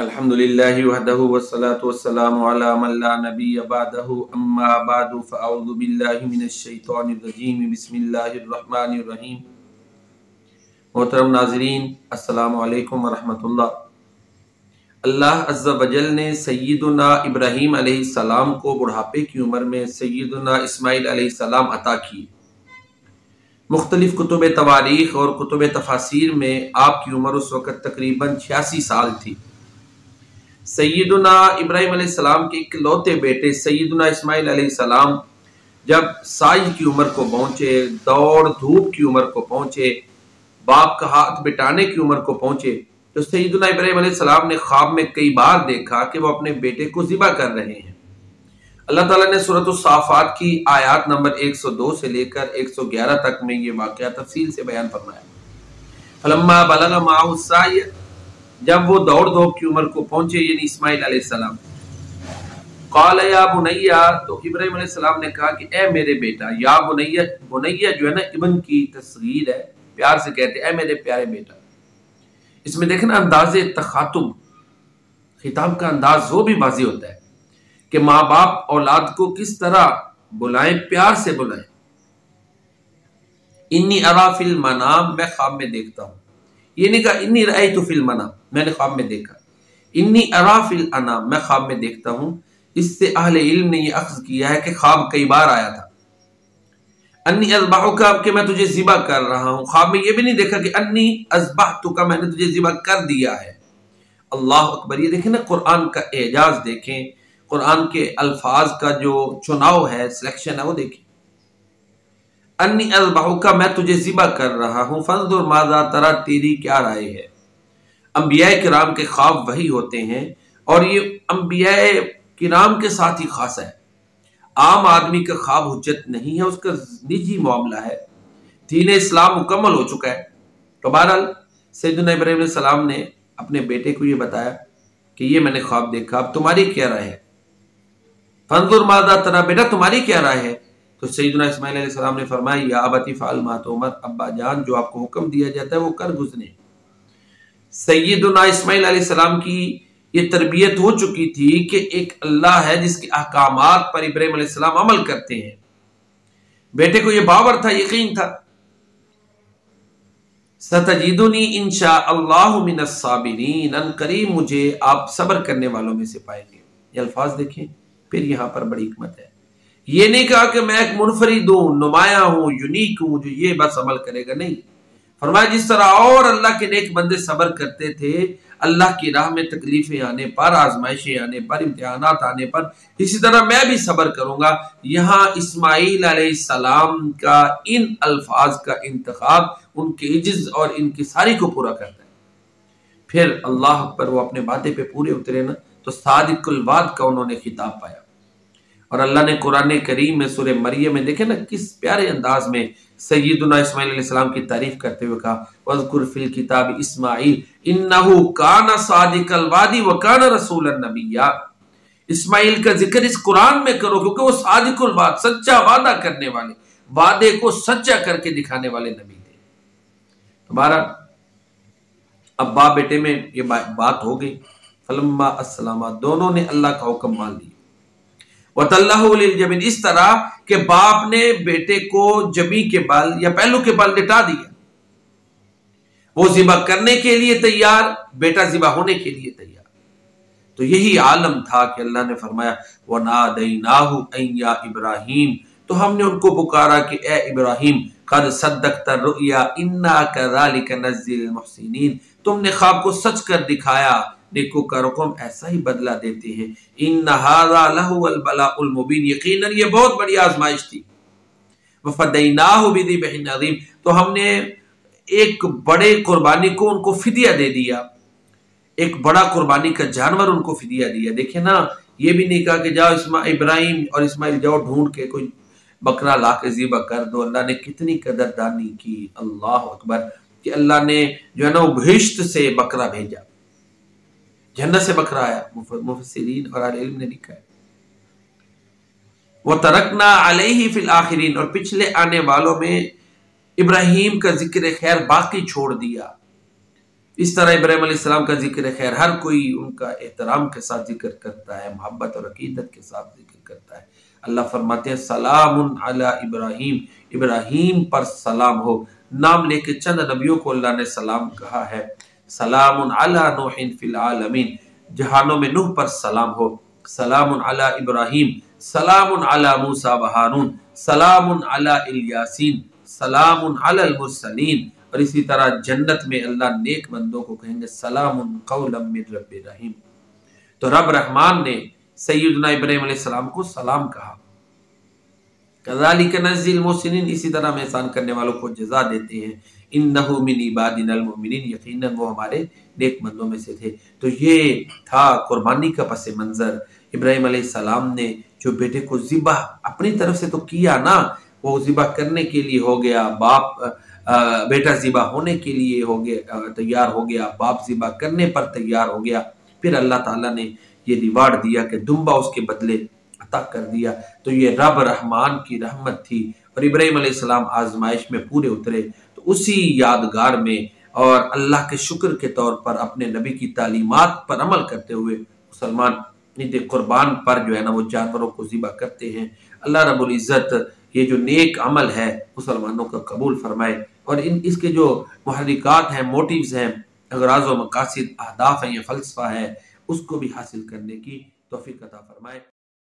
الحمدللہ وحدہ والصلاة والسلام علی من لا نبی بعدہ اما بعد فاعوذ باللہ من الشیطان الرجیم بسم اللہ الرحمن الرحیم۔ محترم ناظرین، السلام علیکم ورحمۃ اللہ۔ اللہ عز و جل نے سیدنا ابراہیم علیہ السلام کو بڑھاپے کی عمر میں سیدنا اسماعیل علیہ السلام عطا کی۔ مختلف کتب تواریخ اور کتب تفاسیر میں آپ کی عمر اس وقت تقریباً 86 سال تھی۔ سیدنا ابراہیم علیہ السلام کے اکلوتے بیٹے سیدنا اسماعیل علیہ السلام جب سائز کی عمر کو پہنچے، دوڑ دھوپ کی عمر کو پہنچے، باپ کا ہاتھ بٹانے کی عمر کو پہنچے، تو سیدنا ابراہیم علیہ السلام نے خواب میں کئی بار دیکھا کہ وہ اپنے بیٹے کو ذبح کر رہے ہیں۔ اللہ تعالیٰ نے سورۃ الصافات کی آیات نمبر 102 سے لے کر 111 تک میں یہ واقعہ تفصیل سے بیان فرمایا۔ فلما بلغ معہ السعی، جب وہ دوڑ دھوپ کی عمر کو پہنچے، یعنی اسماعیل علیہ السلام، قال یا بنیا، تو ابراہیم علیہ السلام نے کہا کہ اے میرے بیٹا۔ یا بنیا، بنیا جو ہے نا ابن کی تصغیر ہے، پیار سے کہتے ہیں اے میرے پیارے بیٹا۔ اس میں دیکھنا انداز تخاطب، خطاب کا انداز وہ بھی واضح ہوتا ہے کہ ماں باپ اولاد کو کس طرح بلائیں، پیار سے بلائیں۔ انی ارا فی المنام، میں خواب میں دیکھتا ہوں۔ یہ نہیں کہا انی رأیت فی المنام، میں نے خواب میں دیکھا۔ انی ارا فی الانام، میں خواب میں دیکھتا ہوں۔ اس سے اہل علم نے یہ اخذ کیا ہے کہ خواب کئی بار آیا تھا۔ انی اذبحک، کہ میں تجھے ذبح کر رہا ہوں۔ خواب میں یہ بھی نہیں دیکھا کہ انی اذبحتک، میں نے تجھے ذبح کر دیا ہے۔ اللہ اکبر۔ یہ دیکھیں نا قرآن کا اعجاز دیکھیں، قرآن کے الفاظ کا جو چناؤ ہے، سلیکشن ہے، وہ دیکھیں۔ انی اذبحک، میں تجھے ذبح کر رہا ہوں۔ فانظر ماذا تری، تیری کیا رائے ہے۔ انبیاء کرام کے خواب وہی ہوتے ہیں، اور یہ انبیاء کرام کے ساتھ ہی خاص ہے۔ عام آدمی کا خواب حجت نہیں ہے، اس کا نجی معاملہ ہے۔ دین اسلام مکمل ہو چکا ہے۔ تو بہرحال سیدنا ابراہیم علیہ السلام نے اپنے بیٹے کو یہ بتایا کہ یہ میں نے خواب دیکھا، اب تمہاری کیا رائے ہے۔ فانظر ماذا تری، بیٹا تمہاری کیا رائے ہے۔ تو سیدنا اسماعیل علیہ السلام نے فرمایا یا ابت افعل ما تؤمر، ابا جان جو آپ کو حکم دیا جاتا ہے وہ کر گزریں۔ سیدنا اسماعیل علیہ السلام کی یہ تربیت ہو چکی تھی کہ ایک اللہ ہے جس کے احکامات پر ابراہیم علیہ السلام عمل کرتے ہیں۔ بیٹے کو یہ باور تھا، یقین تھا۔ ستجدنی انشاء اللہ من الصابرین، ان قریب مجھے آپ صبر کرنے والوں میں سے پائیں گے۔ یہ الفاظ دیکھیں، پھر یہاں پر بڑی حکمت ہے۔ یہ نہیں کہا کہ میں ایک منفرد ہوں، نمایاں ہوں، یونیک ہوں جو یہ بس عمل کرے گا، نہیں۔ فرمایا جس طرح اور اللہ کے نیک بندے صبر کرتے تھے اللہ کی راہ میں تکلیفیں آنے پر، آزمائشیں آنے پر، امتحانات آنے پر، اسی طرح میں بھی صبر کروں گا۔ یہاں اسماعیل علیہ السلام کا ان الفاظ کا انتخاب ان کے عجز اور انکساری کو پورا کرتا ہے۔ پھر اللہ پر وہ اپنے وعدے پہ پورے اترے نا، تو صادق الوعد کا انہوں نے خطاب پایا۔ اور اللہ نے قرآن کریم میں سورہ مریم میں دیکھیں نا کس پیارے انداز میں سیدنا اسماعیل علیہ السلام کی تعریف کرتے ہوئے کہا وَاذْكُرْ فِي الْكِتَابِ إِسْمَاعِيلَ إِنَّهُ كَانَ صَادِقَ الْوَعْدِ وَكَانَ رَسُولًا نَبِيًّا۔ اسماعیل کا ذکر اس قرآن میں کرو کیونکہ وہ صادق الوعد، سچا وعدہ کرنے والے، وعدے کو سچا کر کے دکھانے والے نبی تھے۔ تمہارا اب باپ بیٹے میں یہ بات ہو گئی۔ فلما اسلما، دونوں نے اللہ کا حکم مان لیا۔ وَتَلَّهُ لِلْجَبِينِ، اس طرح کہ باپ نے بیٹے کو جبین کے بل یا پہلو کے بل لٹا دیا۔ وہ ذبح کرنے کے لیے تیار، بیٹا ذبح ہونے کے لیے تیار۔ تو یہی عالم تھا کہ اللہ نے فرمایا وَنَادَيْنَاهُ أَن يَا إِبْرَاهِيمُ، تو ہم نے ان کو پکارا کہ اے ابراہیم قَدْ صَدَّقْتَ الرُّؤْيَا إِنَّا كَذَلِكَ نَجْزِي الْمُحْسِنِينَ، تم نے خواب کو سچ کر دکھایا، نیکوکاروں کو ہم ایسا ہی بدلہ دیتے ہیں۔ ان ھذا لہو البلاء المبین، یقیناً یہ بہت بڑی آزمائش تھی۔ وفدیناہ بذبح عظیم، تو ہم نے ایک بڑے قربانی کو ان کو فدیہ دے دیا، ایک بڑا قربانی کا جانور ان کو فدیہ دیا۔ دیکھیں نا، یہ بھی نہیں کہا کہ جاؤ ابراہیم اور اسماعیل جاؤ ڈھونڈ کے کوئی بکرا لا کے ذبح کر دو۔ اللہ نے کتنی قدردانی کی، اللہ اکبر، کہ اللہ نے جو ہے نا وہ بہشت سے بکرا بھیجا، جنت سے بکرا آیا۔ مفسرین اور اہل علم نے لکھا ہے وَتَرَكْنَا عَلَيْهِ فِي الْآخِرِينَ، اور پچھلے آنے والوں میں ابراہیم کا ذکر خیر باقی چھوڑ دیا۔ اس طرح ابراہیم علیہ السلام کا ذکر خیر ہر کوئی ان کا احترام کے ساتھ ذکر کرتا ہے، محبت اور عقیدت کے ساتھ ذکر کرتا ہے۔ اللہ فرماتے ہیں سلام علی ابراہیم، ابراہیم پر سلام ہو۔ نام لے کے چند نبیوں کو اللہ نے سلام کہا ہے۔ سلام علی نوح فی العالمین، جہانوں میں نوح پر سلام ہو۔ سلام علی ابراہیم، سلام علی موسیٰ و ہارون، سلام علی الیاسین، سلام علی المرسلین۔ اور اسی طرح جنت میں اللہ نیک بندوں کو کہیں گے سلام قولا من رب رحیم۔ تو رب رحمان نے سیدنا ابراہیم علیہ السلام کو سلام کہا۔ کذالک نجزی المحسنین، اسی طرح ہم احسان کرنے والوں کو جزا دیتے ہیں۔ انہ من عبادنا المؤمنین، یقیناً وہ ہمارے نیک بندوں میں سے تھے۔ تو یہ تھا قربانی کا پس منظر۔ ابراہیم علیہ السلام نے جو بیٹے کو ذبح اپنی طرف سے تو کیا نا، وہ ذبح کرنے کے لیے ہو گیا، بیٹا ذبح ہونے کے لیے ہو گیا، تیار ہو گیا، باپ ذبح کرنے پر تیار ہو گیا، پھر اللہ تعالیٰ نے یہ ریوارڈ دیا کہ دمبا اس کے بدلے عطا کر دیا۔ تو یہ رب رحمان کی رحمت تھی، اور ابراہیم علیہ السلام آزمائش میں پورے اترے۔ تو اسی یادگار میں اور اللہ کے شکر کے طور پر اپنے نبی کی تعلیمات پر عمل کرتے ہوئے مسلمان عید قربان پر جو ہے نا وہ جانوروں کو ذبح کرتے ہیں۔ اللہ رب العزت یہ جو نیک عمل ہے مسلمانوں کا قبول فرمائے، اور اس کے جو محرکات ہیں، موٹیوز ہیں، اغراض و مقاصد، اہداف ہیں یا فلسفہ ہے، اس کو بھی حاصل کرنے کی توفیق عطا فرمائے۔